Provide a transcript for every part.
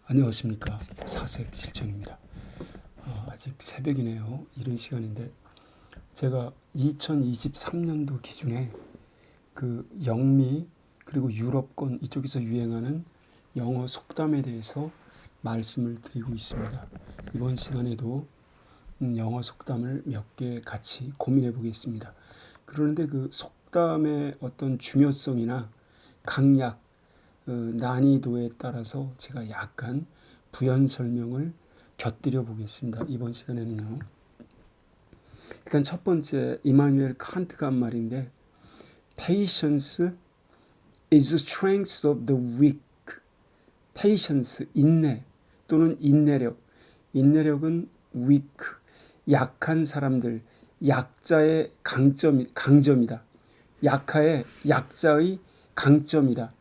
안녕하십니까. 사색 실천입니다. 아직 새벽이네요. 이른 시간인데 제가 2023년도 기준에 그 영미 그리고 유럽권 이쪽에서 유행하는 영어 속담에 대해서 말씀을 드리고 있습니다. 이번 시간에도 영어 속담을 몇 개 같이 고민해 보겠습니다. 그런데 그 속담의 어떤 중요성이나 강약, 난이도에 따라서 제가 약간 부연 설명을 곁들여 보겠습니다. 이번 시간에는요. 일단 첫 번째 이마누엘 칸트가 한 말인데 Patience is the strength of the weak. Patience, 인내 또는 인내력. 인내력은 weak, 약한 사람들, 약자의 강점이다. 약자의 강점이다.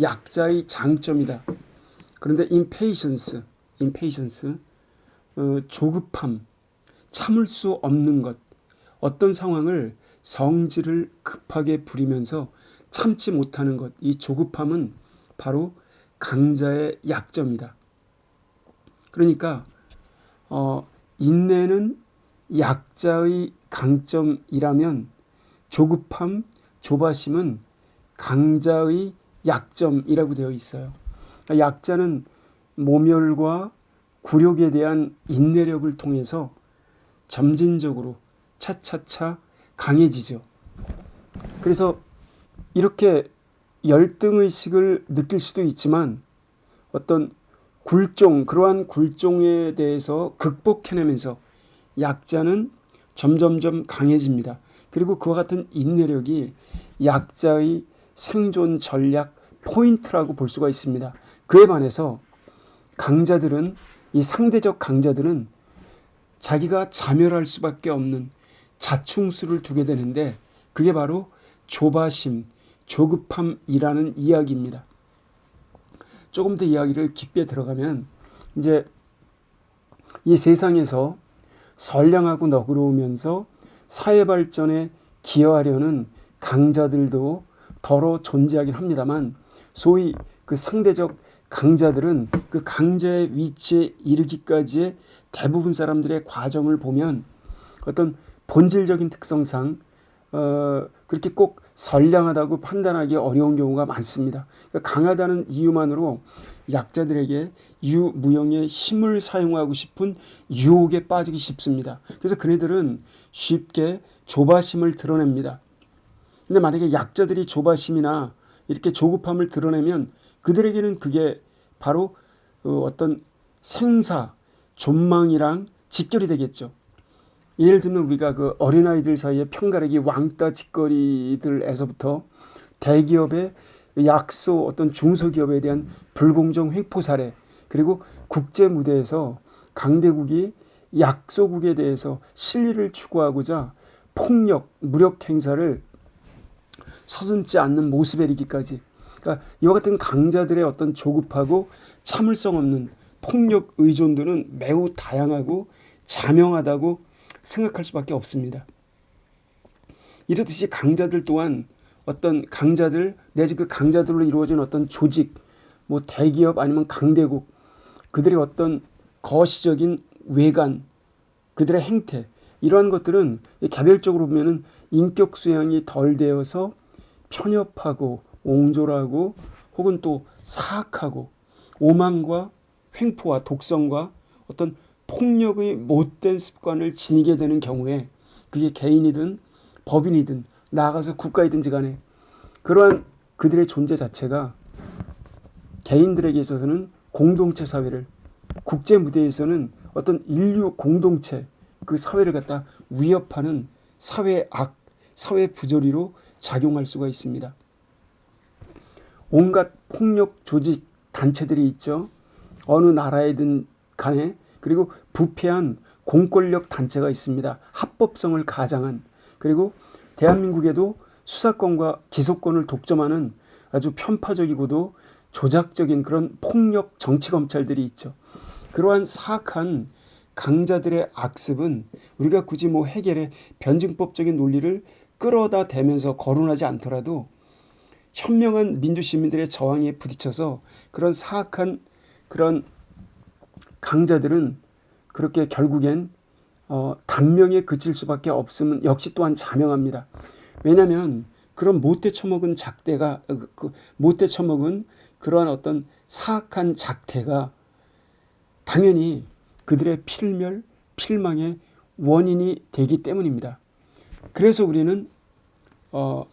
약자의 장점이다. 그런데 impatience, 조급함, 참을 수 없는 것, 어떤 상황을 성질을 급하게 부리면서 참지 못하는 것, 이 조급함은 바로 강자의 약점이다. 그러니까 인내는 약자의 강점이라면 조급함, 조바심은 강자의 약점이라고 되어 있어요. 약자는 모멸과 굴욕에 대한 인내력을 통해서 점진적으로 차차차 강해지죠. 그래서 이렇게 열등의식을 느낄 수도 있지만 어떤 그러한 굴종에 대해서 극복해내면서 약자는 점점점 강해집니다. 그리고 그와 같은 인내력이 약자의 생존 전략 포인트라고 볼 수가 있습니다. 그에 반해서 이 상대적 강자들은 자기가 자멸할 수밖에 없는 자충수를 두게 되는데 그게 바로 조바심, 조급함이라는 이야기입니다. 조금 더 이야기를 깊게 들어가면 이제 이 세상에서 선량하고 너그러우면서 사회 발전에 기여하려는 강자들도 더러 존재하긴 합니다만 소위 그 상대적 강자들은 그 강자의 위치에 이르기까지의 대부분 사람들의 과정을 보면 어떤 본질적인 특성상 그렇게 꼭 선량하다고 판단하기 어려운 경우가 많습니다. 그러니까 강하다는 이유만으로 약자들에게 유무형의 힘을 사용하고 싶은 유혹에 빠지기 쉽습니다. 그래서 그네들은 쉽게 조바심을 드러냅니다. 근데 만약에 약자들이 조바심이나 이렇게 조급함을 드러내면 그들에게는 그게 바로 어떤 생사, 존망이랑 직결이 되겠죠. 예를 들면 우리가 그 어린아이들 사이에 편가르기 왕따 짓거리들에서부터 대기업의 약소 어떤 중소기업에 대한 불공정 횡포 사례, 그리고 국제 무대에서 강대국이 약소국에 대해서 실리를 추구하고자 폭력, 무력 행사를 서슴지 않는 모습에 이르기까지, 그러니까 이와 같은 강자들의 어떤 조급하고 참을성 없는 폭력 의존도는 매우 다양하고 자명하다고 생각할 수밖에 없습니다. 이렇듯이 강자들 또한 어떤 강자들 내지 그 강자들로 이루어진 어떤 조직, 뭐 대기업 아니면 강대국, 그들의 어떤 거시적인 외관, 그들의 행태, 이러한 것들은 개별적으로 보면은 인격 수양이 덜 되어서 편협하고 옹졸하고 혹은 또 사악하고 오만과 횡포와 독성과 어떤 폭력의 못된 습관을 지니게 되는 경우에 그게 개인이든 법인이든 나아가서 국가이든지 간에 그러한 그들의 존재 자체가 개인들에게 있어서는 공동체 사회를, 국제 무대에서는 어떤 인류 공동체 그 사회를 갖다 위협하는 사회 악, 사회 부조리로 작용할 수가 있습니다. 온갖 폭력 조직 단체들이 있죠. 어느 나라에든 간에. 그리고 부패한 공권력 단체가 있습니다. 합법성을 가장한. 그리고 대한민국에도 수사권과 기소권을 독점하는 아주 편파적이고도 조작적인 그런 폭력 정치검찰들이 있죠. 그러한 사악한 강자들의 악습은 우리가 굳이 뭐 해결의 변증법적인 논리를 끌어다 대면서 거론하지 않더라도 현명한 민주시민들의 저항에 부딪혀서 그런 사악한 그런 강자들은 그렇게 결국엔 단명에 그칠 수밖에 없음은 역시 또한 자명합니다. 왜냐하면 그런 못돼 처먹은 작대가 못돼 처먹은 그러한 어떤 사악한 작태가 당연히 그들의 필멸, 필망의 원인이 되기 때문입니다. 그래서 우리는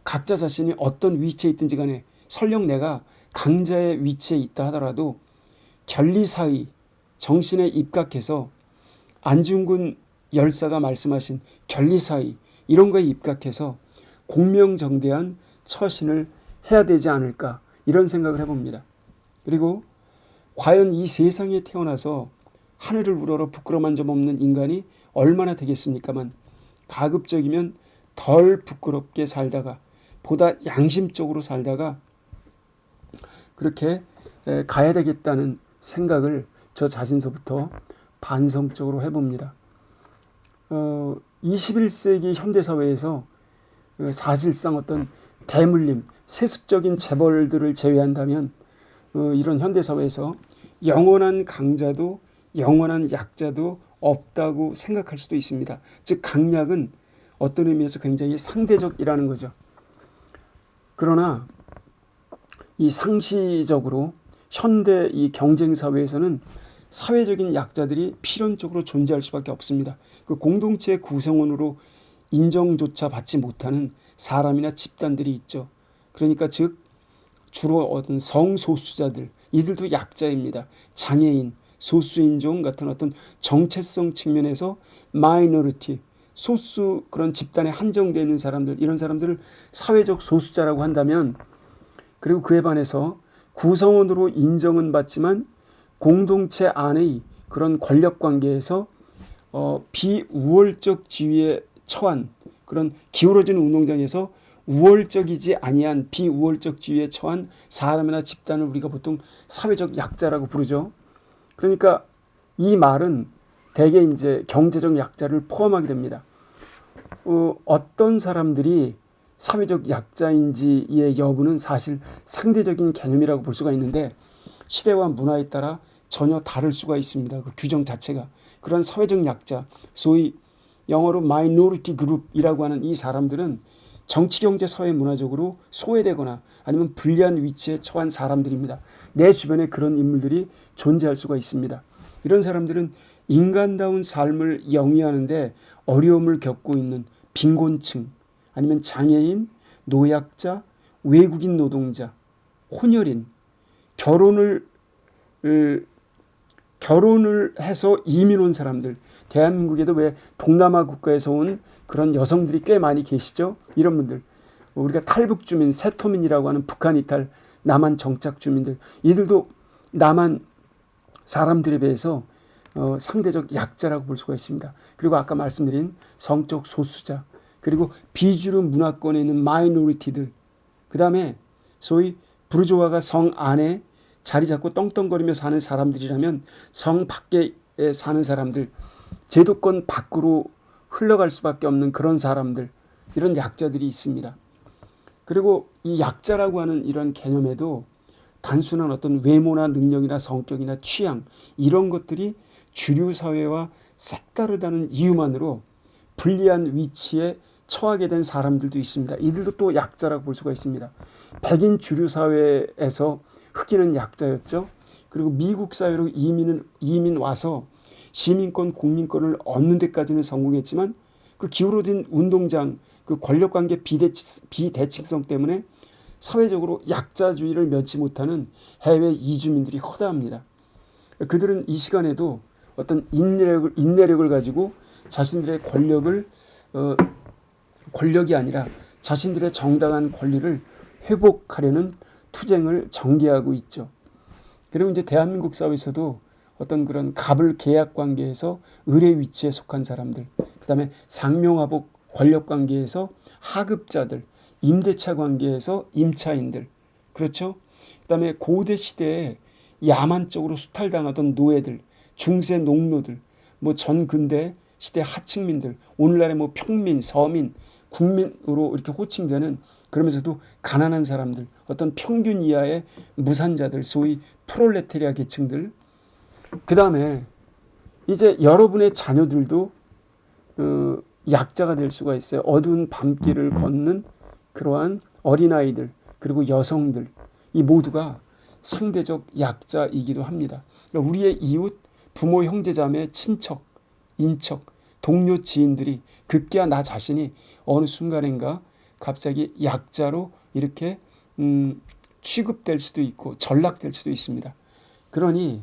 각자 자신이 어떤 위치에 있든지 간에 설령 내가 강자의 위치에 있다 하더라도 견리사의 정신에 입각해서 안중근 열사가 말씀하신 견리사의 이런 거에 입각해서 공명정대한 처신을 해야 되지 않을까 이런 생각을 해봅니다. 그리고 과연 이 세상에 태어나서 하늘을 우러러 부끄러운 점 없는 인간이 얼마나 되겠습니까만 가급적이면 덜 부끄럽게 살다가 보다 양심적으로 살다가 그렇게 가야 되겠다는 생각을 저 자신서부터 반성적으로 해봅니다. 21세기 현대사회에서 사실상 어떤 대물림, 세습적인 재벌들을 제외한다면 이런 현대사회에서 영원한 강자도 영원한 약자도 없다고 생각할 수도 있습니다. 즉 강약은 어떤 의미에서 굉장히 상대적이라는 거죠. 그러나 이 상시적으로 현대 이 경쟁사회에서는 사회적인 약자들이 필연적으로 존재할 수밖에 없습니다. 그 공동체의 구성원으로 인정조차 받지 못하는 사람이나 집단들이 있죠. 그러니까 즉 주로 어떤 성소수자들, 이들도 약자입니다. 장애인, 소수인종 같은 어떤 정체성 측면에서 마이너리티, 소수 그런 집단에 한정되어 있는 사람들, 이런 사람들을 사회적 소수자라고 한다면, 그리고 그에 반해서 구성원으로 인정은 받지만 공동체 안의 그런 권력관계에서 비우월적 지위에 처한 그런 기울어진 운동장에서 우월적이지 아니한 비우월적 지위에 처한 사람이나 집단을 우리가 보통 사회적 약자라고 부르죠. 그러니까 이 말은 대개 이제 경제적 약자를 포함하게 됩니다. 어떤 사람들이 사회적 약자인지의 여부는 사실 상대적인 개념이라고 볼 수가 있는데 시대와 문화에 따라 전혀 다를 수가 있습니다. 그 규정 자체가. 그런 사회적 약자, 소위 영어로 마이너리티 그룹이라고 하는 이 사람들은 정치, 경제, 사회, 문화적으로 소외되거나 아니면 불리한 위치에 처한 사람들입니다. 내 주변에 그런 인물들이 존재할 수가 있습니다. 이런 사람들은 인간다운 삶을 영위하는데 어려움을 겪고 있는 빈곤층, 아니면 장애인, 노약자, 외국인 노동자, 혼혈인, 결혼을 해서 이민 온 사람들, 대한민국에도 왜 동남아 국가에서 온 그런 여성들이 꽤 많이 계시죠. 이런 분들, 우리가 탈북 주민, 세토민이라고 하는 북한 이탈 남한 정착 주민들, 이들도 남한 사람들에 비해서 상대적 약자라고 볼 수가 있습니다. 그리고 아까 말씀드린 성적 소수자, 그리고 비주류 문화권에 있는 마이너리티들, 그 다음에 소위 부르주아가 성 안에 자리 잡고 떵떵거리며 사는 사람들이라면 성 밖에 사는 사람들, 제도권 밖으로 흘러갈 수밖에 없는 그런 사람들, 이런 약자들이 있습니다. 그리고 이 약자라고 하는 이런 개념에도 단순한 어떤 외모나 능력이나 성격이나 취향, 이런 것들이 주류 사회와 색다르다는 이유만으로 불리한 위치에 처하게 된 사람들도 있습니다. 이들도 또 약자라고 볼 수가 있습니다. 백인 주류 사회에서 흑인은 약자였죠. 그리고 미국 사회로 이민 와서 시민권, 국민권을 얻는 데까지는 성공했지만 그 기울어진 운동장, 그 권력관계 비대칭성 때문에 사회적으로 약자주의를 면치 못하는 해외 이주민들이 허다합니다. 그들은 이 시간에도 어떤 인내력을 가지고 자신들의 권력이 아니라 자신들의 정당한 권리를 회복하려는 투쟁을 전개하고 있죠. 그리고 이제 대한민국 사회에서도 어떤 그런 갑을 계약 관계에서 의뢰 위치에 속한 사람들, 그 다음에 상명하복 권력 관계에서 하급자들, 임대차 관계에서 임차인들, 그렇죠? 그 다음에 고대 시대에 야만적으로 수탈당하던 노예들, 중세 농노들, 뭐 전근대 시대 하층민들, 오늘날의 뭐 평민, 서민, 국민으로 이렇게 호칭되는, 그러면서도 가난한 사람들, 어떤 평균 이하의 무산자들, 소위 프롤레타리아 계층들, 그 다음에 이제 여러분의 자녀들도 약자가 될 수가 있어요. 어두운 밤길을 걷는 그러한 어린아이들, 그리고 여성들, 이 모두가 상대적 약자이기도 합니다. 그러니까 우리의 이웃, 부모, 형제, 자매, 친척, 인척, 동료, 지인들이 급기야 나 자신이 어느 순간인가 갑자기 약자로 이렇게 취급될 수도 있고 전락될 수도 있습니다. 그러니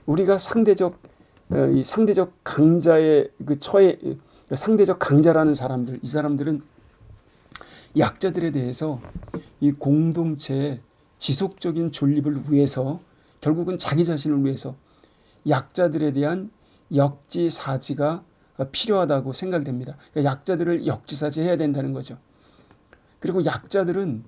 우리가 이 상대적 강자의 그 처해, 상대적 강자라는 사람들, 이 사람들은 약자들에 대해서 이 공동체의 지속적인 존립을 위해서, 결국은 자기 자신을 위해서 약자들에 대한 역지사지가 필요하다고 생각이 됩니다. 그러니까 약자들을 역지사지해야 된다는 거죠. 그리고 약자들은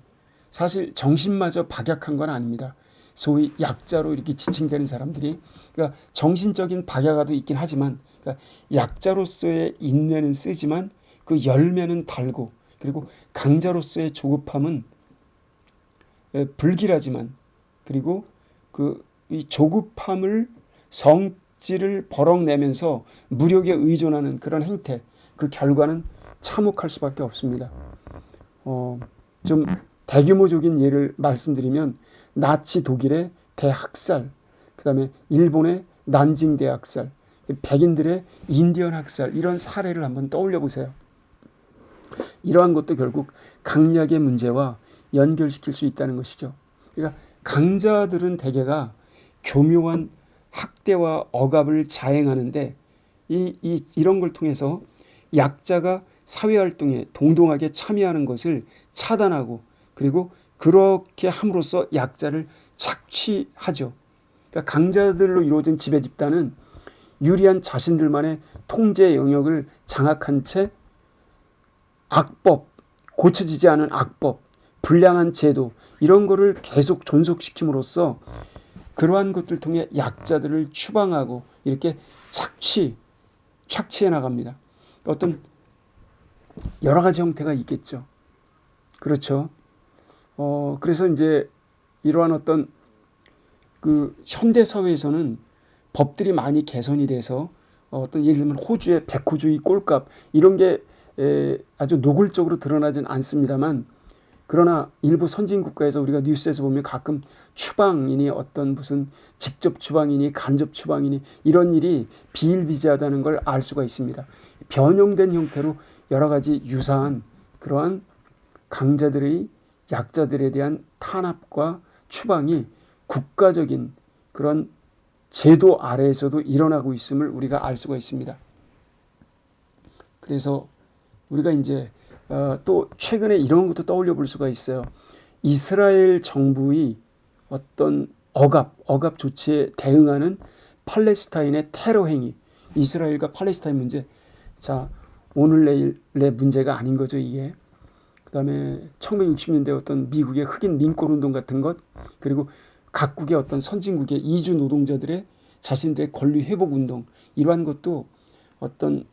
사실 정신마저 박약한 건 아닙니다. 소위 약자로 이렇게 지칭되는 사람들이, 그러니까 정신적인 박약아도 있긴 하지만, 그러니까 약자로서의 인내는 쓰지만 그 열매는 달고, 그리고 강자로서의 조급함은 불길하지만, 그리고 이 조급함을 성질을 버럭내면서 무력에 의존하는 그런 행태, 그 결과는 참혹할 수밖에 없습니다. 좀 대규모적인 예를 말씀드리면 나치 독일의 대학살, 그 다음에 일본의 난징 대학살, 백인들의 인디언 학살, 이런 사례를 한번 떠올려 보세요. 이러한 것도 결국 강약의 문제와 연결시킬 수 있다는 것이죠. 그러니까 강자들은 대개가 교묘한 학대와 억압을 자행하는데 이런 걸 통해서 약자가 사회활동에 동동하게 참여하는 것을 차단하고, 그리고 그렇게 함으로써 약자를 착취하죠. 그러니까 강자들로 이루어진 지배 집단은 유리한 자신들만의 통제 영역을 장악한 채 악법, 고쳐지지 않은 악법, 불량한 제도, 이런 거를 계속 존속시킴으로써 그러한 것들 통해 약자들을 추방하고 이렇게 착취해 나갑니다. 어떤 여러 가지 형태가 있겠죠. 그렇죠. 그래서 이제 이러한 어떤 그 현대 사회에서는 법들이 많이 개선이 돼서 어떤 예를 들면 호주의 백호주의 꼴값, 이런 게 아주 노골적으로 드러나진 않습니다만, 그러나 일부 선진 국가에서 우리가 뉴스에서 보면 가끔 추방이니 어떤 무슨 직접 추방이니 간접 추방이니 이런 일이 비일비재하다는 걸 알 수가 있습니다. 변형된 형태로 여러 가지 유사한 그러한 강자들의 약자들에 대한 탄압과 추방이 국가적인 그런 제도 아래에서도 일어나고 있음을 우리가 알 수가 있습니다. 그래서 우리가 이제 또 최근에 이런 것도 떠올려 볼 수가 있어요. 이스라엘 정부의 어떤 억압 조치에 대응하는 팔레스타인의 테러 행위, 이스라엘과 팔레스타인 문제. 자, 오늘 내일의 문제가 아닌 거죠, 이게. 그다음에 1960년대 어떤 미국의 흑인 민권 운동 같은 것, 그리고 각국의 어떤 선진국의 이주 노동자들의 자신들의 권리 회복 운동, 이러한 것도 어떤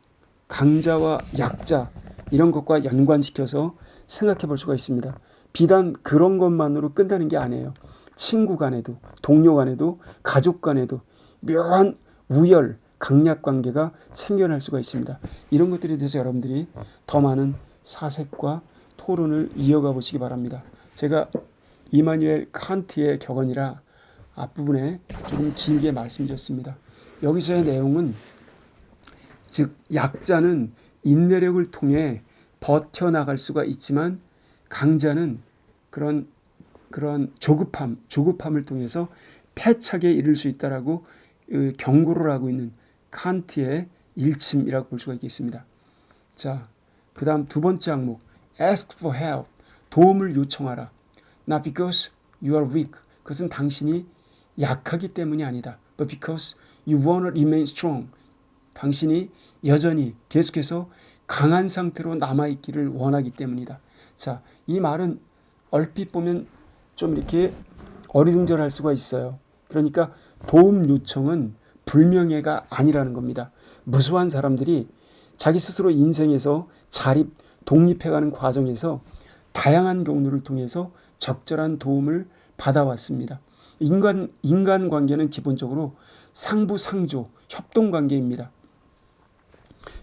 강자와 약자, 이런 것과 연관시켜서 생각해 볼 수가 있습니다. 비단 그런 것만으로 끝나는 게 아니에요. 친구 간에도, 동료 간에도, 가족 간에도 묘한 우열, 강약 관계가 생겨날 수가 있습니다. 이런 것들에 대해서 여러분들이 더 많은 사색과 토론을 이어가 보시기 바랍니다. 제가 이마누엘 칸트의 격언이라 앞부분에 조금 길게 말씀드렸습니다. 여기서의 내용은, 즉 약자는 인내력을 통해 버텨나갈 수가 있지만 강자는 그런 조급함을 통해서 패착에 이를 수 있다라고 경고를 하고 있는 칸트의 일침이라고 볼 수가 있겠습니다. 자, 그 다음 두 번째 항목, ask for help, 도움을 요청하라. Not because you are weak, 그것은 당신이 약하기 때문이 아니다. But because you want to remain strong, 당신이 여전히 계속해서 강한 상태로 남아있기를 원하기 때문이다. 자, 이 말은 얼핏 보면 좀 이렇게 어리둥절할 수가 있어요. 그러니까 도움 요청은 불명예가 아니라는 겁니다. 무수한 사람들이 자기 스스로 인생에서 독립해가는 과정에서 다양한 경로를 통해서 적절한 도움을 받아왔습니다. 인간 관계는 기본적으로 상부상조, 협동 관계입니다.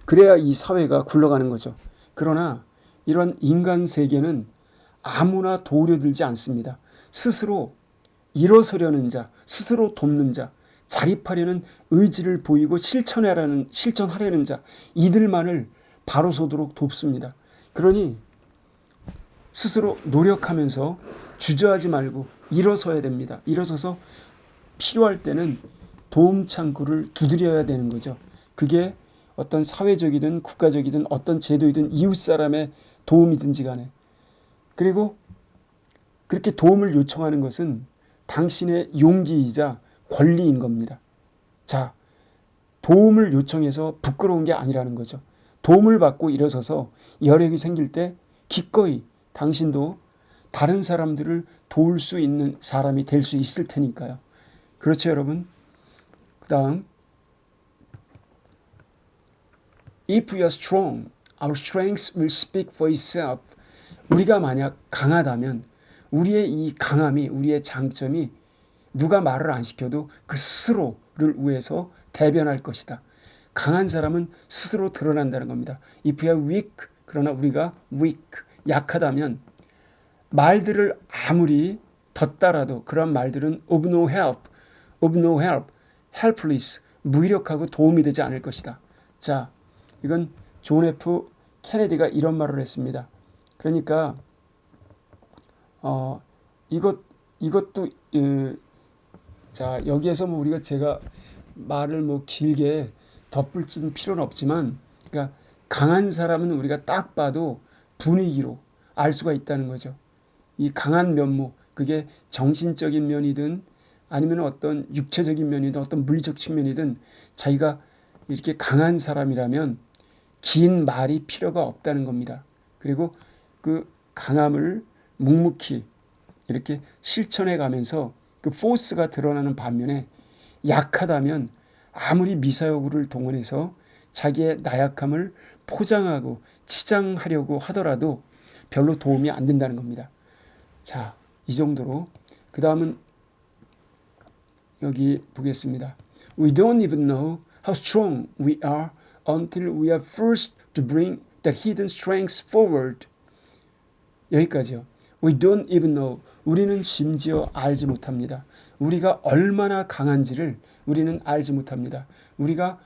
그래야 이 사회가 굴러가는 거죠. 그러나 이런 인간 세계는 아무나 도우려들지 않습니다. 스스로 일어서려는 자, 스스로 돕는 자, 자립하려는 의지를 보이고 실천하려는 자, 이들만을 바로 서도록 돕습니다. 그러니 스스로 노력하면서 주저하지 말고 일어서야 됩니다. 일어서서 필요할 때는 도움 창구를 두드려야 되는 거죠. 그게 어떤 사회적이든 국가적이든 어떤 제도이든 이웃 사람의 도움이든지 간에. 그리고 그렇게 도움을 요청하는 것은 당신의 용기이자 권리인 겁니다. 자, 도움을 요청해서 부끄러운 게 아니라는 거죠. 도움을 받고 일어서서 여력이 생길 때 기꺼이 당신도 다른 사람들을 도울 수 있는 사람이 될 수 있을 테니까요. 그렇죠, 여러분? 그 다음, If we are strong, our strength will speak for itself. 우리가 만약 강하다면 우리의 이 강함이, 우리의 장점이 누가 말을 안 시켜도 그 스스로를 위해서 대변할 것이다. 강한 사람은 스스로 드러난다는 겁니다. If we are weak, 그러나 우리가 weak, 약하다면 말들을 아무리 덧달아도 그런 말들은 of no help, helpless, 무기력하고 도움이 되지 않을 것이다. 자, 이건 존 F 케네디가 이런 말을 했습니다. 그러니까 이것도 자, 여기에서 뭐 우리가 제가 말을 뭐 길게 덧붙일 필요는 없지만, 그러니까 강한 사람은 우리가 딱 봐도 분위기로 알 수가 있다는 거죠. 이 강한 면모, 그게 정신적인 면이든 아니면 어떤 육체적인 면이든 어떤 물리적 측면이든 자기가 이렇게 강한 사람이라면 긴 말이 필요가 없다는 겁니다. 그리고 그 강함을 묵묵히 이렇게 실천해 가면서 그 포스가 드러나는 반면에 약하다면 아무리 미사여구를 동원해서 자기의 나약함을 포장하고 치장하려고 하더라도 별로 도움이 안 된다는 겁니다. 자, 이 정도로. 그 다음은 여기 보겠습니다. We don't even know how strong we are until we are forced to bring that hidden strength forward. 여기까지요. We don't even know. 우리는 심지어 알지 못합니다. 우리가 얼마나 강한지를 우리는 알지 못합니다. 우리가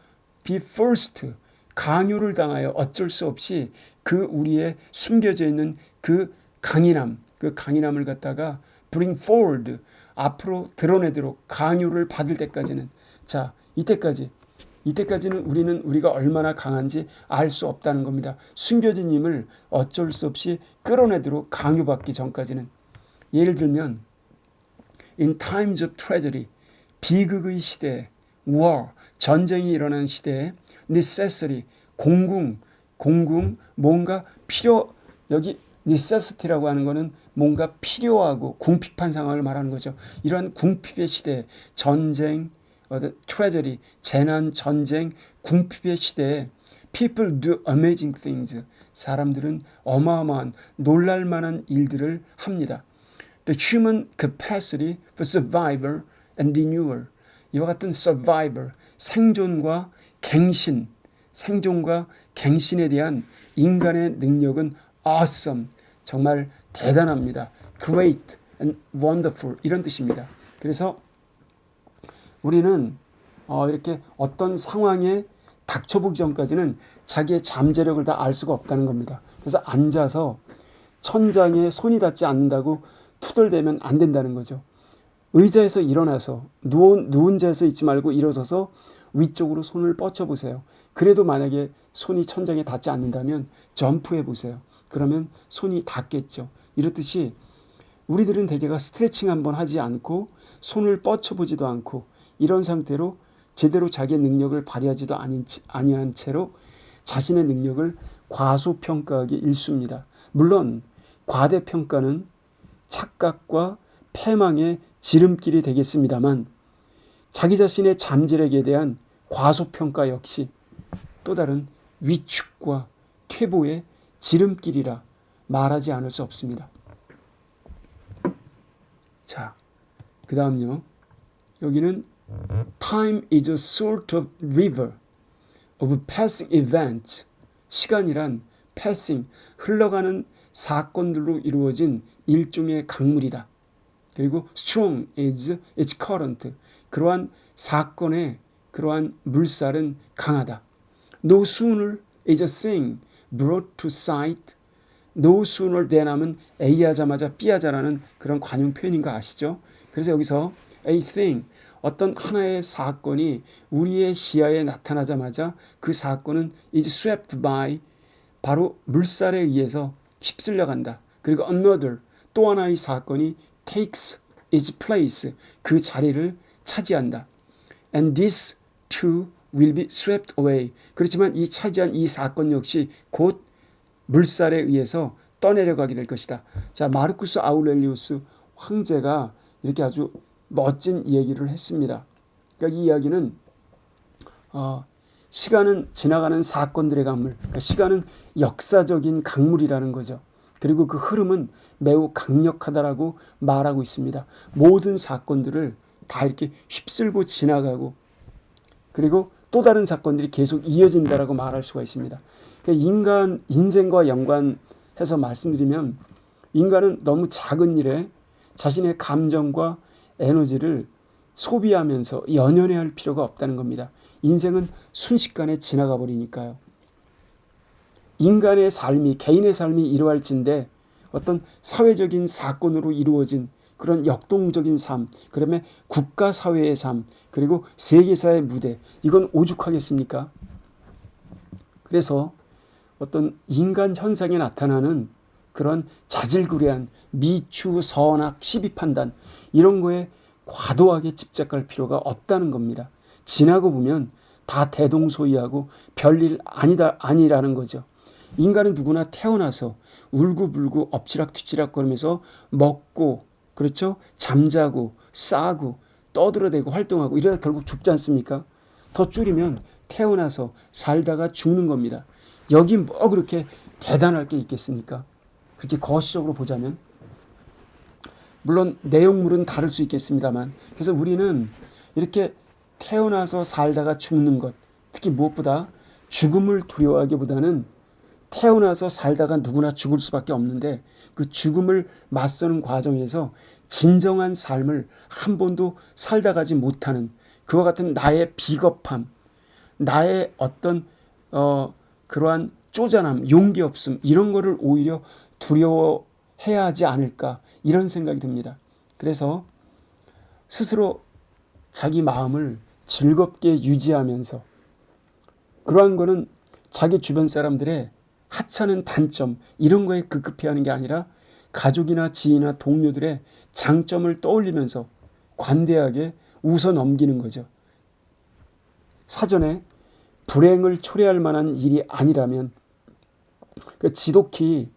be forced, 강요를 당하여 어쩔 수 없이 그 우리의 숨겨져 있는 그 강인함을 갖다가 bring forward, 앞으로 드러내도록 강요를 받을 때까지는, 자, 이때까지는 우리는 우리가 얼마나 강한지 알 수 없다는 겁니다. 숨겨진 힘을 어쩔 수 없이 끌어내도록 강요받기 전까지는. 예를 들면 in times of tragedy, 비극의 시대에, war, 전쟁이 일어나는 시대에 necessary, 공궁, 뭔가 여기 necessity라고 하는 것은 뭔가 필요하고 궁핍한 상황을 말하는 거죠. 이러한 궁핍의 시대에, 전쟁, tragedy, 재난, 전쟁, 궁핍의 시대에 people do amazing things. 사람들은 어마어마한 놀랄만한 일들을 합니다. The human capacity for survival and renewal. 이와 같은 survival, 생존과 갱신에 대한 인간의 능력은 awesome, 정말 대단합니다. great and wonderful, 이런 뜻입니다. 그래서 우리는 이렇게 어떤 상황에 닥쳐보기 전까지는 자기의 잠재력을 다 알 수가 없다는 겁니다. 그래서 앉아서 천장에 손이 닿지 않는다고 투덜대면 안 된다는 거죠. 의자에서 일어나서 누운 자에서 있지 말고 일어서서 위쪽으로 손을 뻗쳐보세요. 그래도 만약에 손이 천장에 닿지 않는다면 점프해 보세요. 그러면 손이 닿겠죠. 이렇듯이 우리들은 대개가 스트레칭 한번 하지 않고 손을 뻗쳐보지도 않고 이런 상태로 제대로 자기의 능력을 발휘하지도 아니한 채로 자신의 능력을 과소평가하기 일쑤입니다. 물론 과대평가는 착각과 패망의 지름길이 되겠습니다만 자기 자신의 잠재력에 대한 과소평가 역시 또 다른 위축과 퇴보의 지름길이라 말하지 않을 수 없습니다. 자, 그 다음요. 여기는 time is a sort of river of passing events. 시간이란 passing, 흘러가는 사건들로 이루어진 일종의 강물이다. 그리고 strong is its current. 그러한 사건의 그러한 물살은 강하다. No sooner is a thing brought to sight. No sooner than 하면 A 하자마자 B 하자라는 그런 관용 표현인 거 아시죠? 그래서 여기서 a thing, 어떤 하나의 사건이 우리의 시야에 나타나자마자 그 사건은 is swept by, 바로 물살에 의해서 휩쓸려 간다. 그리고 another, 또 하나의 사건이 takes its place, 그 자리를 차지한다. And this too will be swept away. 그렇지만 이 차지한 이 사건 역시 곧 물살에 의해서 떠내려가게 될 것이다. 자, 마르쿠스 아우렐리우스 황제가 이렇게 아주 멋진 얘기를 했습니다. 그러니까 이 이야기는 시간은 지나가는 사건들의 강물, 그러니까 시간은 역사적인 강물이라는 거죠. 그리고 그 흐름은 매우 강력하다라고 말하고 있습니다. 모든 사건들을 다 이렇게 휩쓸고 지나가고, 그리고 또 다른 사건들이 계속 이어진다라고 말할 수가 있습니다. 그러니까 인간 인생과 연관해서 말씀드리면, 인간은 너무 작은 일에 자신의 감정과 에너지를 소비하면서 연연해야 할 필요가 없다는 겁니다. 인생은 순식간에 지나가 버리니까요. 인간의 삶이, 개인의 삶이 이러할진데 어떤 사회적인 사건으로 이루어진 그런 역동적인 삶, 그러면 국가 사회의 삶, 그리고 세계사의 무대, 이건 오죽하겠습니까? 그래서 어떤 인간 현상에 나타나는 그런 자질구레한 미추, 선악, 시비판단, 이런 거에 과도하게 집착할 필요가 없다는 겁니다. 지나고 보면 다 대동소이하고 별일 아니라는 거죠. 인간은 누구나 태어나서 울고불고 엎치락뒤치락 거리면서 먹고, 그렇죠? 잠자고 싸고 떠들어대고 활동하고 이러다 결국 죽지 않습니까? 더 줄이면 태어나서 살다가 죽는 겁니다. 여기 뭐 그렇게 대단할 게 있겠습니까? 그렇게 거시적으로 보자면. 물론 내용물은 다를 수 있겠습니다만, 그래서 우리는 이렇게 태어나서 살다가 죽는 것, 특히 무엇보다 죽음을 두려워하기보다는 태어나서 살다가 누구나 죽을 수밖에 없는데 그 죽음을 맞서는 과정에서 진정한 삶을 한 번도 살다 가지 못하는 그와 같은 나의 비겁함, 나의 어떤 그러한 쪼잔함, 용기 없음, 이런 거를 오히려 두려워해야 하지 않을까, 이런 생각이 듭니다. 그래서 스스로 자기 마음을 즐겁게 유지하면서, 그러한 거는 자기 주변 사람들의 하찮은 단점, 이런 거에 급급해하는 게 아니라 가족이나 지인이나 동료들의 장점을 떠올리면서 관대하게 웃어 넘기는 거죠. 사전에 불행을 초래할 만한 일이 아니라면, 지독히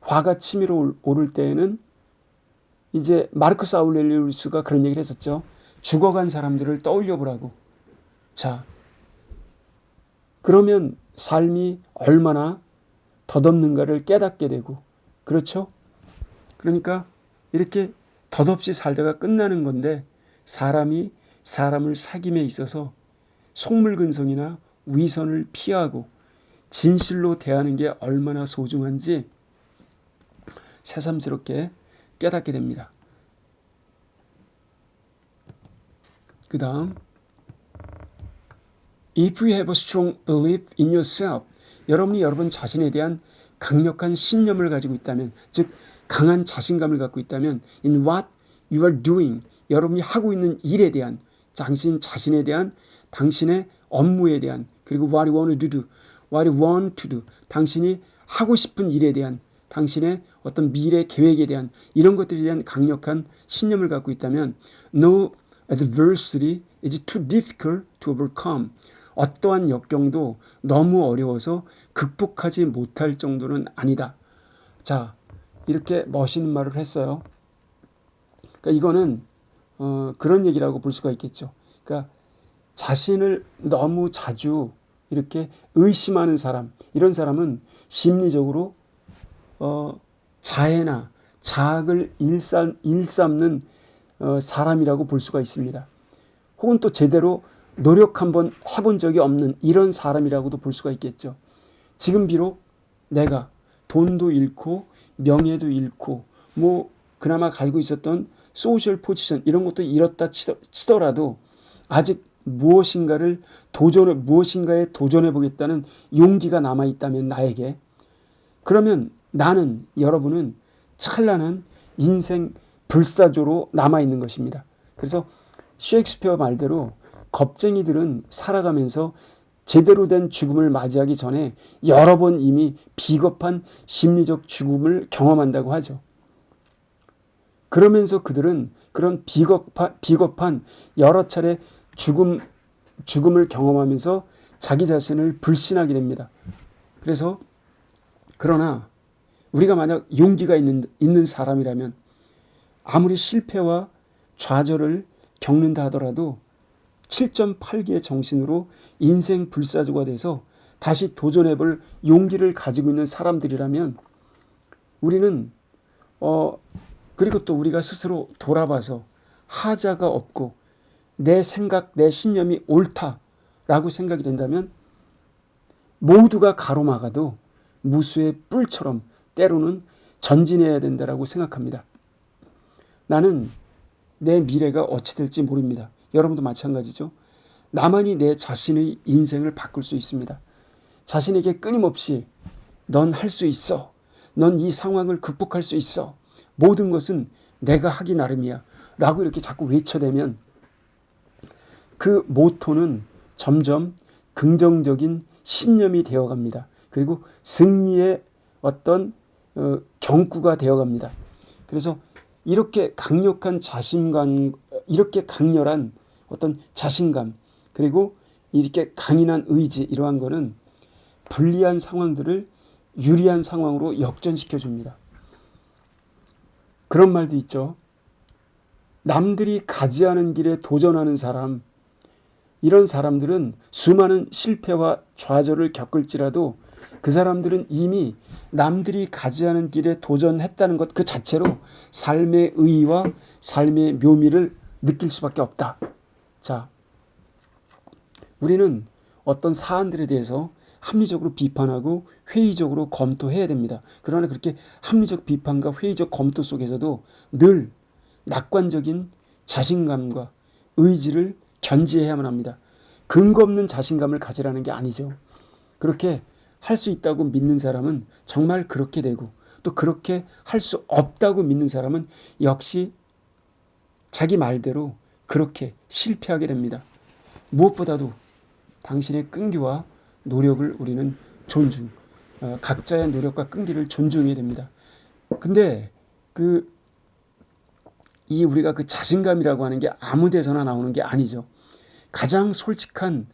화가 치밀어 오를 때에는 이제 마르쿠스 아우렐리우스가 그런 얘기를 했었죠. 죽어간 사람들을 떠올려 보라고. 자, 그러면 삶이 얼마나 덧없는가를 깨닫게 되고, 그렇죠? 그러니까 이렇게 덧없이 살다가 끝나는 건데, 사람이 사람을 사귐에 있어서 속물근성이나 위선을 피하고 진실로 대하는 게 얼마나 소중한지 새삼스럽게 깨닫게 됩니다. 그 다음, If you have a strong belief in yourself, 여러분이 여러분 자신에 대한 강력한 신념을 가지고 있다면, 즉 강한 자신감을 갖고 있다면, in what you are doing, 여러분이 하고 있는 일에 대한, 당신 자신에 대한, 당신의 업무에 대한, 그리고 what you want to do, 당신이 하고 싶은 일에 대한, 당신의 어떤 미래 계획에 대한, 이런 것들에 대한 강력한 신념을 갖고 있다면, no adversity is too difficult to overcome. 어떠한 역경도 너무 어려워서 극복하지 못할 정도는 아니다. 자, 이렇게 멋있는 말을 했어요. 그러니까 이거는 그런 얘기라고 볼 수가 있겠죠. 그러니까 자신을 너무 자주 이렇게 의심하는 사람, 이런 사람은 심리적으로 자해나 자학을 일삼는 사람이라고 볼 수가 있습니다. 혹은 또 제대로 노력 한번 해본 적이 없는 이런 사람이라고도 볼 수가 있겠죠. 지금 비록 내가 돈도 잃고 명예도 잃고 뭐 그나마 가지고 있었던 소셜 포지션 이런 것도 잃었다 치더라도 아직 무엇인가에 도전해 보겠다는 용기가 남아 있다면 나에게, 그러면 나는, 여러분은 찬란한 인생 불사조로 남아 있는 것입니다. 그래서 셰익스피어 말대로 겁쟁이들은 살아가면서 제대로 된 죽음을 맞이하기 전에 여러 번 이미 비겁한 심리적 죽음을 경험한다고 하죠. 그러면서 그들은 그런 비겁한 여러 차례 죽음을 경험하면서 자기 자신을 불신하게 됩니다. 그러나 우리가 만약 용기가 있는 사람이라면 아무리 실패와 좌절을 겪는다 하더라도 7.8기의 정신으로 인생 불사조가 돼서 다시 도전해볼 용기를 가지고 있는 사람들이라면 우리는 그리고 또 우리가 스스로 돌아봐서 하자가 없고 내 생각, 내 신념이 옳다라고 생각이 된다면 모두가 가로막아도 무수의 뿔처럼 때로는 전진해야 된다라고 생각합니다. 나는 내 미래가 어찌 될지 모릅니다. 여러분도 마찬가지죠. 나만이 내 자신의 인생을 바꿀 수 있습니다. 자신에게 끊임없이 넌 할 수 있어. 넌 이 상황을 극복할 수 있어. 모든 것은 내가 하기 나름이야. 라고 이렇게 자꾸 외쳐대면 그 모토는 점점 긍정적인 신념이 되어갑니다. 그리고 승리의 어떤 경구가 되어갑니다. 그래서 이렇게 강력한 자신감, 이렇게 강렬한 어떤 자신감, 그리고 이렇게 강인한 의지, 이러한 거는 불리한 상황들을 유리한 상황으로 역전시켜 줍니다. 그런 말도 있죠. 남들이 가지 않은 길에 도전하는 사람, 이런 사람들은 수많은 실패와 좌절을 겪을지라도 그 사람들은 이미 남들이 가지 않은 길에 도전했다는 것 그 자체로 삶의 의의와 삶의 묘미를 느낄 수밖에 없다. 자, 우리는 어떤 사안들에 대해서 합리적으로 비판하고 회의적으로 검토해야 됩니다. 그러나 그렇게 합리적 비판과 회의적 검토 속에서도 늘 낙관적인 자신감과 의지를 견지해야만 합니다. 근거 없는 자신감을 가지라는 게 아니죠. 그렇게 할 수 있다고 믿는 사람은 정말 그렇게 되고, 또 그렇게 할 수 없다고 믿는 사람은 역시 자기 말대로 그렇게 실패하게 됩니다. 무엇보다도 당신의 끈기와 노력을 우리는 각자의 노력과 끈기를 존중해야 됩니다. 근데 우리가 그 자신감이라고 하는 게 아무 데서나 나오는 게 아니죠. 가장 솔직한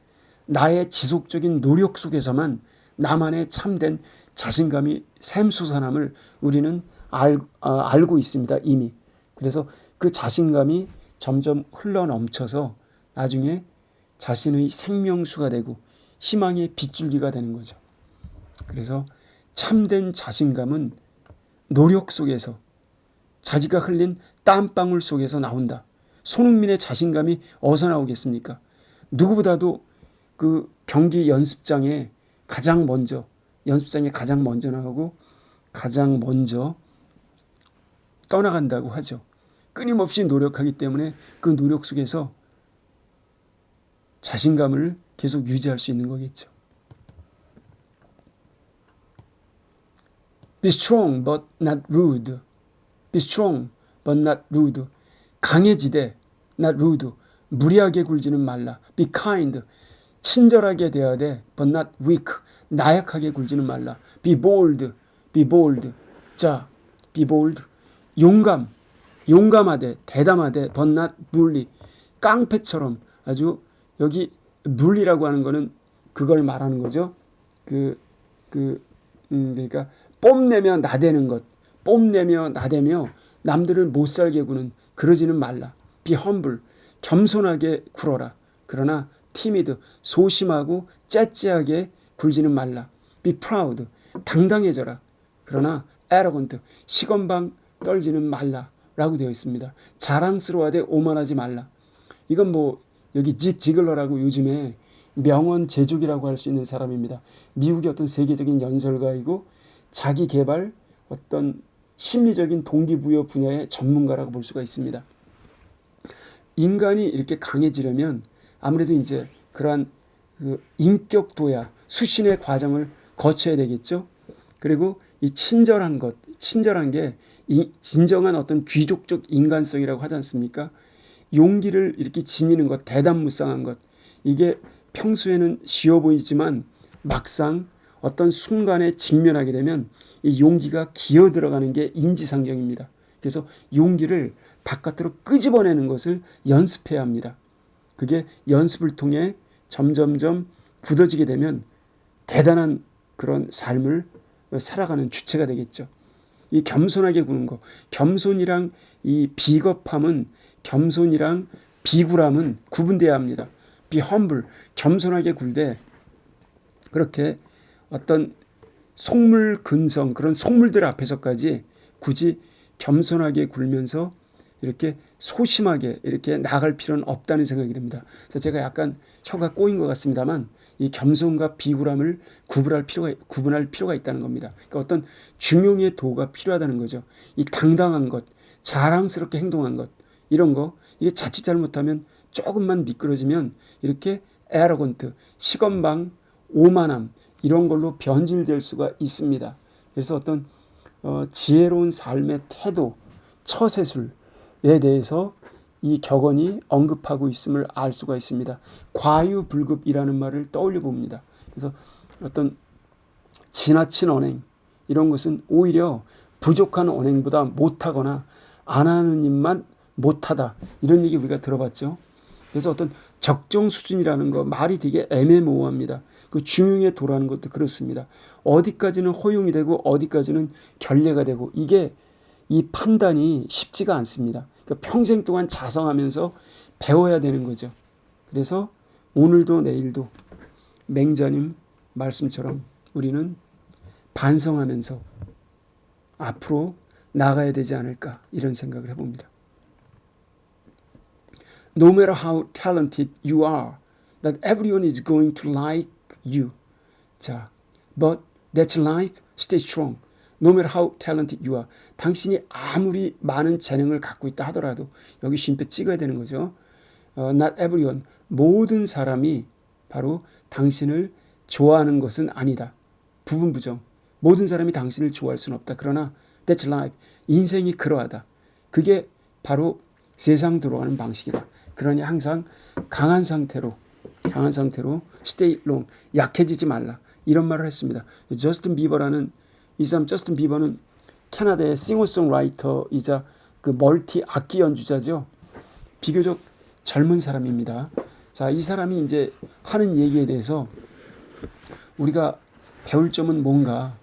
나의 지속적인 노력 속에서만 나만의 참된 자신감이 샘솟아남을 우리는 알고 있습니다, 이미. 그래서 그 자신감이 점점 흘러넘쳐서 나중에 자신의 생명수가 되고 희망의 빗줄기가 되는 거죠. 그래서 참된 자신감은 노력 속에서, 자기가 흘린 땀방울 속에서 나온다. 손흥민의 자신감이 어디서 나오겠습니까? 누구보다도 그 경기 연습장에 가장 먼저 나가고 가장 먼저 떠나간다고 하죠. 끊임없이 노력하기 때문에 그 노력 속에서 자신감을 계속 유지할 수 있는 거겠죠. Be strong but not rude. Be strong but not rude. 강해지되 not rude. 무리하게 굴지는 말라. Be kind. 친절하게 대해야 돼. But not weak. 나약하게 굴지는 말라. Be bold. Be bold. 자, be bold. 용감하되 대담하되 but not bully. 깡패처럼 아주, 여기 bully라고 하는 거는 그걸 말하는 거죠. 그러니까 뽐내며 나대는 것, 뽐내며 나대며 남들을 못 살게 구는, 그러지는 말라. Be humble. 겸손하게 굴어라. 그러나 timid. 소심하고 째째하게 굴지는 말라. Be proud. 당당해져라. 그러나 arrogant. 시건방 떨지는 말라. 라고 되어 있습니다. 자랑스러워하되 오만하지 말라. 이건 뭐 여기 직 지글러라고 요즘에 명언 제조기라고 할 수 있는 사람입니다. 미국의 어떤 세계적인 연설가이고 자기 개발 어떤 심리적인 동기부여 분야의 전문가라고 볼 수가 있습니다. 인간이 이렇게 강해지려면 아무래도 이제 그러한 그 인격 도야, 수신의 과정을 거쳐야 되겠죠. 그리고 이 친절한 것, 친절한 게 진정한 어떤 귀족적 인간성이라고 하지 않습니까? 용기를 이렇게 지니는 것, 대담무쌍한 것, 이게 평소에는 쉬워 보이지만 막상 어떤 순간에 직면하게 되면 이 용기가 기어 들어가는 게 인지상정입니다. 그래서 용기를 바깥으로 끄집어내는 것을 연습해야 합니다. 그게 연습을 통해 점점점 굳어지게 되면 대단한 그런 삶을 살아가는 주체가 되겠죠. 이 겸손하게 구는 거, 겸손이랑 이 비겁함은, 겸손이랑 비굴함은 구분돼야 합니다. be humble, 겸손하게 굴되 그렇게 어떤 속물 근성, 그런 속물들 앞에서까지 굳이 겸손하게 굴면서 이렇게 소심하게 이렇게 나갈 필요는 없다는 생각이 듭니다. 그래서 제가 약간 혀가 꼬인 것 같습니다만 이 겸손과 비굴함을 구분할 필요가 있다는 겁니다. 그러니까 어떤 중용의 도가 필요하다는 거죠. 이 당당한 것, 자랑스럽게 행동한 것, 이런 거, 이게 자칫 잘못하면 조금만 미끄러지면 이렇게 에러건트, 시건방, 오만함, 이런 걸로 변질될 수가 있습니다. 그래서 어떤 지혜로운 삶의 태도, 처세술에 대해서 이 격언이 언급하고 있음을 알 수가 있습니다. 과유불급이라는 말을 떠올려 봅니다. 그래서 어떤 지나친 언행, 이런 것은 오히려 부족한 언행보다 못하거나 안 하는 일만 못하다, 이런 얘기 우리가 들어봤죠. 그래서 어떤 적정 수준이라는 거, 말이 되게 애매모호합니다. 그 중용의 도라는 것도 그렇습니다. 어디까지는 허용이 되고 어디까지는 결례가 되고, 이게 이 판단이 쉽지가 않습니다. 그러니까 평생 동안 자성하면서 배워야 되는 거죠. 그래서 오늘도 내일도 맹자님 말씀처럼 우리는 반성하면서 앞으로 나가야 되지 않을까, 이런 생각을 해봅니다. No matter how talented you are, that everyone is going to like you. 자, but that's life. Stay strong. No matter how talented you are. 당신이 아무리 많은 재능을 갖고 있다 하더라도, 여기 쉼표 찍어야 되는 거죠. Not everyone. 모든 사람이 바로 당신을 좋아하는 것은 아니다. 부분부정. 모든 사람이 당신을 좋아할 수는 없다. 그러나 that's life. 인생이 그러하다. 그게 바로 세상 들어가는 방식이다. 그러니 항상 강한 상태로 stay long, 약해지지 말라, 이런 말을 했습니다. 저스틴 비버라는 이 사람, 저스틴 비버는 캐나다의 싱어송라이터이자 그 멀티 악기 연주자죠. 비교적 젊은 사람입니다. 자, 이 사람이 이제 하는 얘기에 대해서 우리가 배울 점은 뭔가,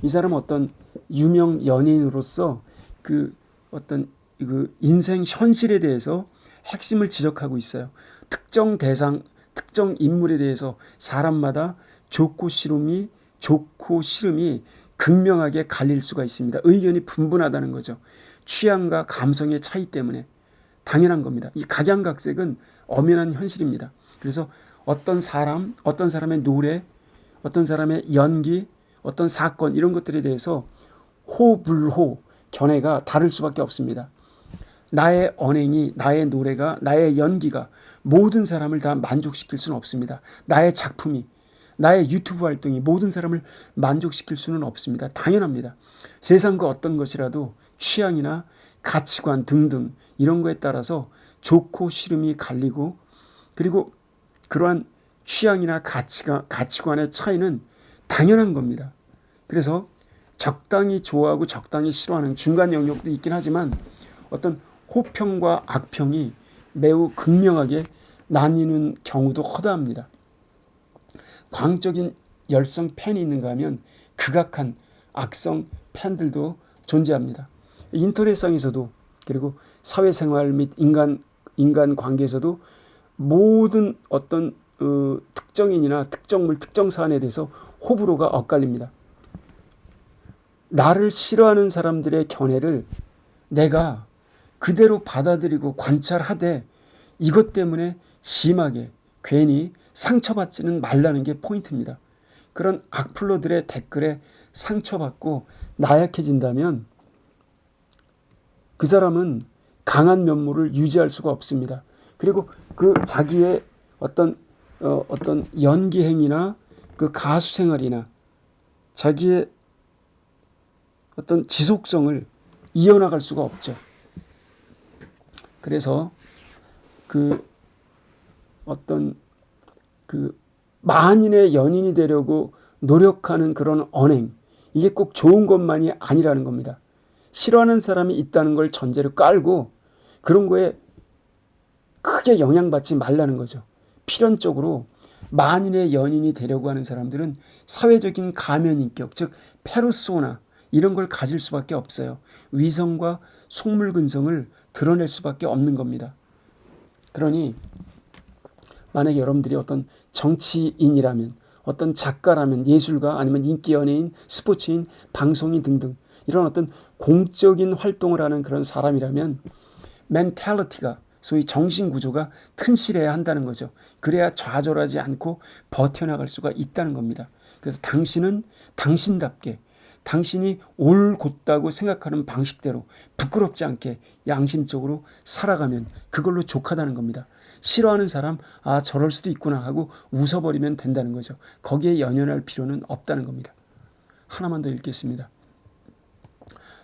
이 사람은 어떤 유명 연예인으로서 그 어떤 그 인생 현실에 대해서 핵심을 지적하고 있어요. 특정 대상, 특정 인물에 대해서 사람마다 좋고 싫음이 극명하게 갈릴 수가 있습니다. 의견이 분분하다는 거죠. 취향과 감성의 차이 때문에 당연한 겁니다. 이 각양각색은 엄연한 현실입니다. 그래서 어떤 사람, 어떤 사람의 노래, 어떤 사람의 연기, 어떤 사건, 이런 것들에 대해서 호불호, 견해가 다를 수밖에 없습니다. 나의 언행이, 나의 노래가, 나의 연기가 모든 사람을 다 만족시킬 수는 없습니다. 나의 작품이, 나의 유튜브 활동이 모든 사람을 만족시킬 수는 없습니다. 당연합니다. 세상 그 어떤 것이라도 취향이나 가치관 등등 이런 거에 따라서 좋고 싫음이 갈리고, 그리고 그러한 취향이나 가치관의 차이는 당연한 겁니다. 그래서 적당히 좋아하고 적당히 싫어하는 중간 영역도 있긴 하지만 어떤 호평과 악평이 매우 극명하게 나뉘는 경우도 허다합니다. 광적인 열성 팬이 있는가 하면 극악한 악성 팬들도 존재합니다. 인터넷상에서도, 그리고 사회생활 및 인간 관계에서도 모든 어떤 특정인이나 특정물, 특정 사안에 대해서 호불호가 엇갈립니다. 나를 싫어하는 사람들의 견해를 내가 그대로 받아들이고 관찰하되 이것 때문에 심하게 괜히 상처받지는 말라는 게 포인트입니다. 그런 악플러들의 댓글에 상처받고 나약해진다면 그 사람은 강한 면모를 유지할 수가 없습니다. 그리고 그 자기의 어떤 연기 행위나 그 가수 생활이나 자기의 어떤 지속성을 이어나갈 수가 없죠. 그래서 그 만인의 연인이 되려고 노력하는 그런 언행, 이게 꼭 좋은 것만이 아니라는 겁니다. 싫어하는 사람이 있다는 걸 전제로 깔고 그런 거에 크게 영향받지 말라는 거죠. 필연적으로 만인의 연인이 되려고 하는 사람들은 사회적인 가면인격, 즉 페르소나 이런 걸 가질 수밖에 없어요. 위성과 속물근성을 드러낼 수밖에 없는 겁니다. 그러니 만약에 여러분들이 어떤 정치인이라면, 어떤 작가라면, 예술가 아니면 인기 연예인, 스포츠인, 방송인 등등 이런 어떤 공적인 활동을 하는 그런 사람이라면 멘탈리티가, 소위 정신구조가 튼실해야 한다는 거죠. 그래야 좌절하지 않고 버텨나갈 수가 있다는 겁니다. 그래서 당신은 당신답게 당신이 옳곧다고 생각하는 방식대로 부끄럽지 않게 양심적으로 살아가면 그걸로 족하다는 겁니다. 싫어하는 사람, 아 저럴 수도 있구나 하고 웃어버리면 된다는 거죠. 거기에 연연할 필요는 없다는 겁니다. 하나만 더 읽겠습니다.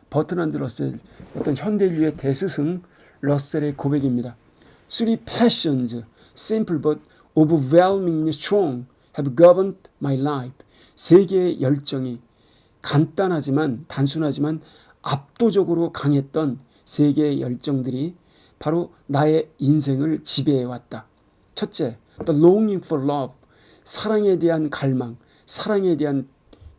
버트란드 러셀, 어떤 현대인류의 대스승 러셀의 고백입니다. Three passions, simple but overwhelmingly strong, have governed my life. 세 개의 열정이 간단하지만 단순하지만 압도적으로 강했던 세 개의 열정들이 바로 나의 인생을 지배해왔다. 첫째, the longing for love, 사랑에 대한 갈망, 사랑에 대한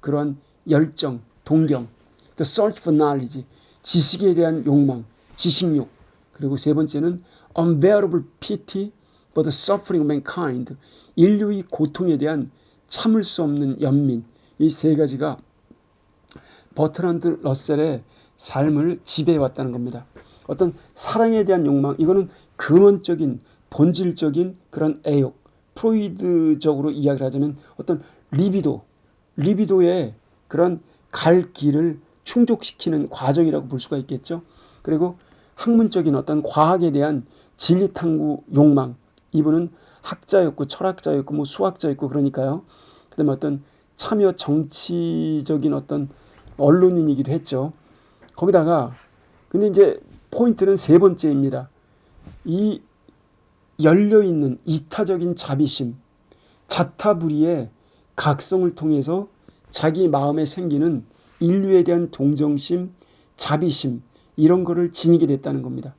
그러한 열정, 동경. The search for knowledge, 지식에 대한 욕망, 지식욕. 그리고 세 번째는 unbearable pity for the suffering of mankind, 인류의 고통에 대한 참을 수 없는 연민. 이 세 가지가 버트란드 러셀의 삶을 지배해왔다는 겁니다. 어떤 사랑에 대한 욕망, 이거는 근원적인 본질적인 그런 애욕, 프로이드적으로 이야기를 하자면 어떤 리비도의 그런 갈 길을 충족시키는 과정이라고 볼 수가 있겠죠. 그리고 학문적인 어떤 과학에 대한 진리탐구 욕망, 이분은 학자였고 철학자였고 뭐 수학자였고 그러니까요. 그다음에 어떤 참여 정치적인 어떤 언론인이기도 했죠. 거기다가 근데 이제 포인트는 세 번째입니다. 이 열려있는 이타적인 자비심, 자타불이의 각성을 통해서 자기 마음에 생기는 인류에 대한 동정심, 자비심 이런 거를 지니게 됐다는 겁니다.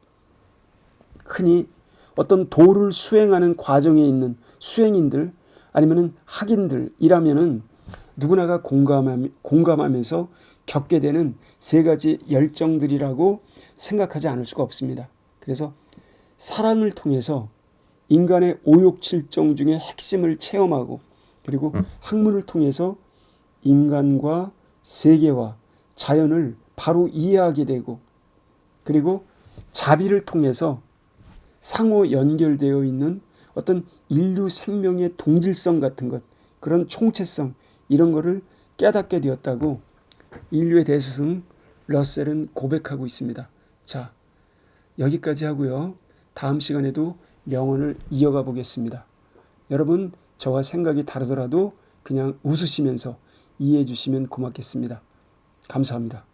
흔히 어떤 도를 수행하는 과정에 있는 수행인들 아니면 학인들이라면은 누구나가 공감하면서 겪게 되는 세 가지 열정들이라고 생각하지 않을 수가 없습니다. 그래서 사랑을 통해서 인간의 오욕칠정 중에 핵심을 체험하고 그리고 학문을 통해서 인간과 세계와 자연을 바로 이해하게 되고 그리고 자비를 통해서 상호 연결되어 있는 어떤 인류 생명의 동질성 같은 것, 그런 총체성 이런 거를 깨닫게 되었다고 인류의 대스승 러셀은 고백하고 있습니다. 자, 여기까지 하고요. 다음 시간에도 명언을 이어가 보겠습니다. 여러분, 저와 생각이 다르더라도 그냥 웃으시면서 이해해 주시면 고맙겠습니다. 감사합니다.